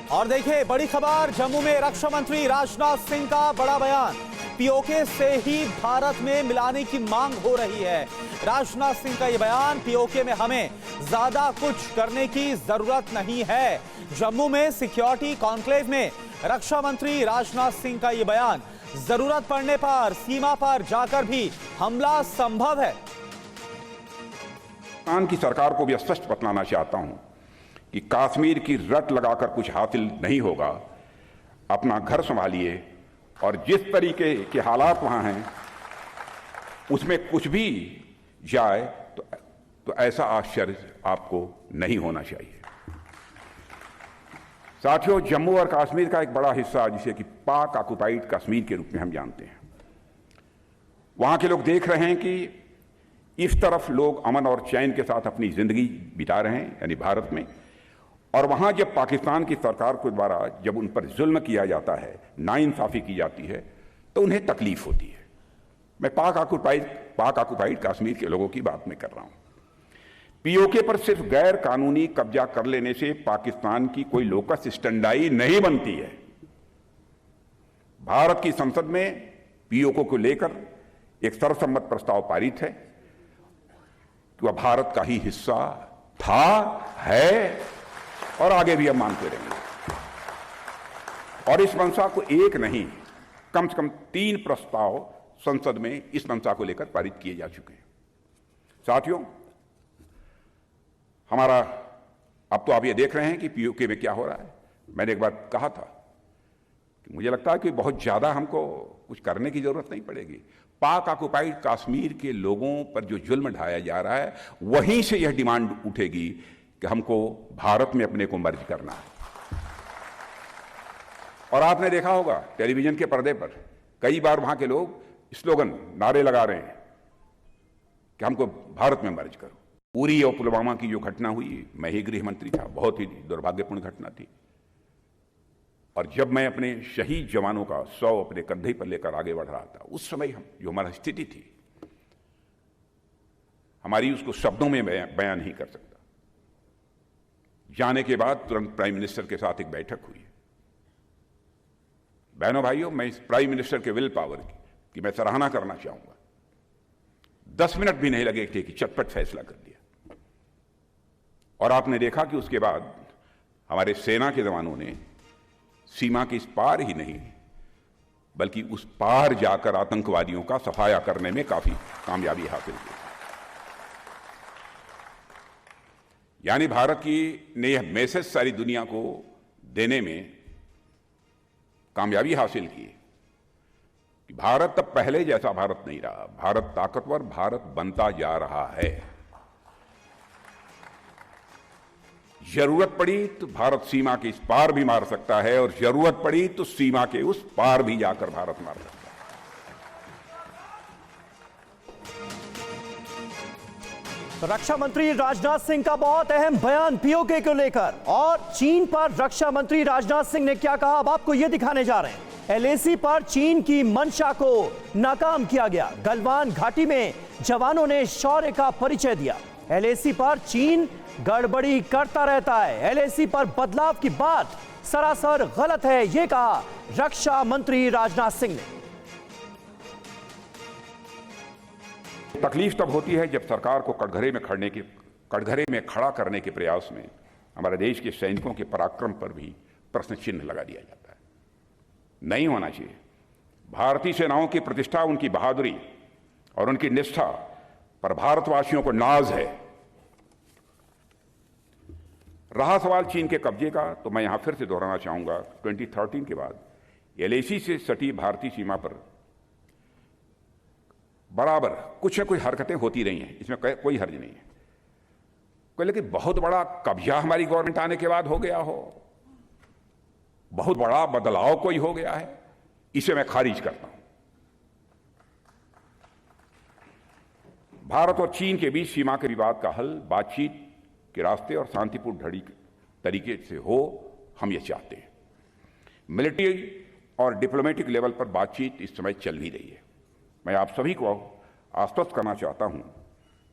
और देखिए बड़ी खबर, जम्मू में रक्षा मंत्री राजनाथ सिंह का बड़ा बयान। पीओके से ही भारत में मिलाने की मांग हो रही है। राजनाथ सिंह का यह बयान, पीओके में हमें ज्यादा कुछ करने की जरूरत नहीं है। जम्मू में सिक्योरिटी कॉन्क्लेव में रक्षा मंत्री राजनाथ सिंह का यह बयान, जरूरत पड़ने पर सीमा पर जाकर भी हमला संभव है। पाकिस्तान की सरकार को भी स्पष्ट बतलाना चाहता हूं कि कश्मीर की रट लगाकर कुछ हासिल नहीं होगा। अपना घर संभालिए और जिस तरीके के हालात वहां हैं उसमें कुछ भी जाए तो ऐसा आश्चर्य आपको नहीं होना चाहिए। साथियों, जम्मू और कश्मीर का एक बड़ा हिस्सा जिसे कि पाक ऑक्युपाइड कश्मीर के रूप में हम जानते हैं, वहां के लोग देख रहे हैं कि इस तरफ लोग अमन और चैन के साथ अपनी जिंदगी बिता रहे हैं, यानी भारत में, और वहां जब पाकिस्तान की सरकार के द्वारा जब उन पर जुल्म किया जाता है, नाइंसाफी की जाती है, तो उन्हें तकलीफ होती है। मैं पाक ऑक्युपाइड कश्मीर के लोगों की बात में कर रहा हूं। पीओके पर सिर्फ गैर कानूनी कब्जा कर लेने से पाकिस्तान की कोई लोकस स्टैंडाई नहीं बनती है। भारत की संसद में पीओके को लेकर एक सर्वसम्मत प्रस्ताव पारित है कि वह भारत का ही हिस्सा था, है और आगे भी हम मानते रहेंगे। और इस मंशा को एक नहीं, कम से कम 3 प्रस्ताव संसद में इस मंशा को लेकर पारित किए जा चुके हैं। साथियों, हमारा अब तो आप ये देख रहे हैं कि पीओके में क्या हो रहा है। मैंने एक बार कहा था कि मुझे लगता है कि बहुत ज्यादा हमको कुछ करने की जरूरत नहीं पड़ेगी। पाक ऑक्युपाइड कश्मीर के लोगों पर जो जुल्म ढाया जा रहा है, वहीं से यह डिमांड उठेगी कि हमको भारत में अपने को मर्ज करना है। और आपने देखा होगा टेलीविजन के पर्दे पर कई बार वहां के लोग स्लोगन, नारे लगा रहे हैं कि हमको भारत में मर्ज करो। उरी और पुलवामा की जो घटना हुई, मैं ही गृह मंत्री था, बहुत ही दुर्भाग्यपूर्ण घटना थी। और जब मैं अपने शहीद जवानों का 100 अपने कंधे पर लेकर आगे बढ़ रहा था, उस समय जो हमारी स्थिति थी, हमारी उसको शब्दों में बयान नहीं कर सकता। जाने के बाद तुरंत प्राइम मिनिस्टर के साथ एक बैठक हुई। बहनों भाइयों, मैं इस प्राइम मिनिस्टर के विल पावर की मैं सराहना करना चाहूंगा। 10 मिनट भी नहीं लगे थे कि चटपट फैसला कर दिया। और आपने देखा कि उसके बाद हमारे सेना के जवानों ने सीमा के इस पार ही नहीं बल्कि उस पार जाकर आतंकवादियों का सफाया करने में काफी कामयाबी हासिल की। यानी भारत की ने यह मैसेज सारी दुनिया को देने में कामयाबी हासिल की कि भारत तब पहले जैसा भारत नहीं रहा। भारत ताकतवर भारत बनता जा रहा है। जरूरत पड़ी तो भारत सीमा के इस पार भी मार सकता है और जरूरत पड़ी तो सीमा के उस पार भी जाकर भारत मार सकता है। रक्षा मंत्री राजनाथ सिंह का बहुत अहम बयान पीओके को लेकर, और चीन पर रक्षा मंत्री राजनाथ सिंह ने क्या कहा, अब आपको यह दिखाने जा रहे हैं। एलएसी पर चीन की मंशा को नाकाम किया गया। गलवान घाटी में जवानों ने शौर्य का परिचय दिया। एलएसी पर चीन गड़बड़ी करता रहता है। एलएसी पर बदलाव की बात सरासर गलत है, यह कहा रक्षा मंत्री राजनाथ सिंह ने। तकलीफ तब होती है जब सरकार को कटघरे में खड़ा करने के प्रयास में हमारे देश के सैनिकों के पराक्रम पर भी प्रश्न चिन्ह लगा दिया जाता है। नहीं होना चाहिए। भारतीय सेनाओं की प्रतिष्ठा, उनकी बहादुरी और उनकी निष्ठा पर भारतवासियों को नाज है। रहा सवाल चीन के कब्जे का, तो मैं यहां फिर से दोहराना चाहूंगा, 2013 के बाद एलएसी से सटी भारतीय सीमा पर बराबर कुछ न कुछ हरकतें होती रही हैं, इसमें कोई हर्ज नहीं है। लेकिन बहुत बड़ा कब्जा हमारी गवर्नमेंट आने के बाद हो गया हो, बहुत बड़ा बदलाव कोई हो गया है, इसे मैं खारिज करता हूं। भारत और चीन के बीच सीमा के विवाद का हल बातचीत के रास्ते और शांतिपूर्ण तरीके से हो, हम ये चाहते हैं। मिलिट्री और डिप्लोमेटिक लेवल पर बातचीत इस समय चल ही रही है। मैं आप सभी को आश्वस्त करना चाहता हूं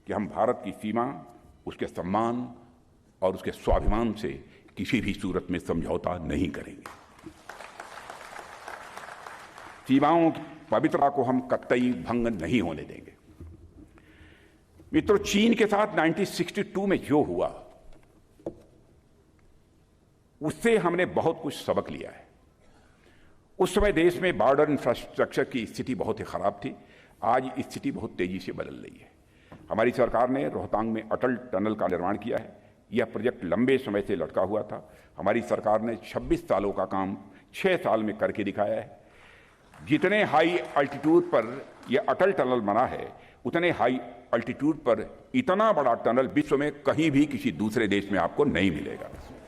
कि हम भारत की सीमा, उसके सम्मान और उसके स्वाभिमान से किसी भी सूरत में समझौता नहीं करेंगे। सीमाओं की पवित्रता को हम कतई भंग नहीं होने देंगे। मित्रों, चीन के साथ 1962 में जो हुआ उससे हमने बहुत कुछ सबक लिया है। उस समय देश में बॉर्डर इंफ्रास्ट्रक्चर की स्थिति बहुत ही खराब थी। आज स्थिति बहुत तेजी से बदल रही है। हमारी सरकार ने रोहतांग में अटल टनल का निर्माण किया है। यह प्रोजेक्ट लंबे समय से लटका हुआ था। हमारी सरकार ने 26 सालों का काम 6 साल में करके दिखाया है। जितने हाई अल्टीट्यूड पर यह अटल टनल बना है, उतने हाई अल्टीट्यूड पर इतना बड़ा टनल विश्व में कहीं भी किसी दूसरे देश में आपको नहीं मिलेगा।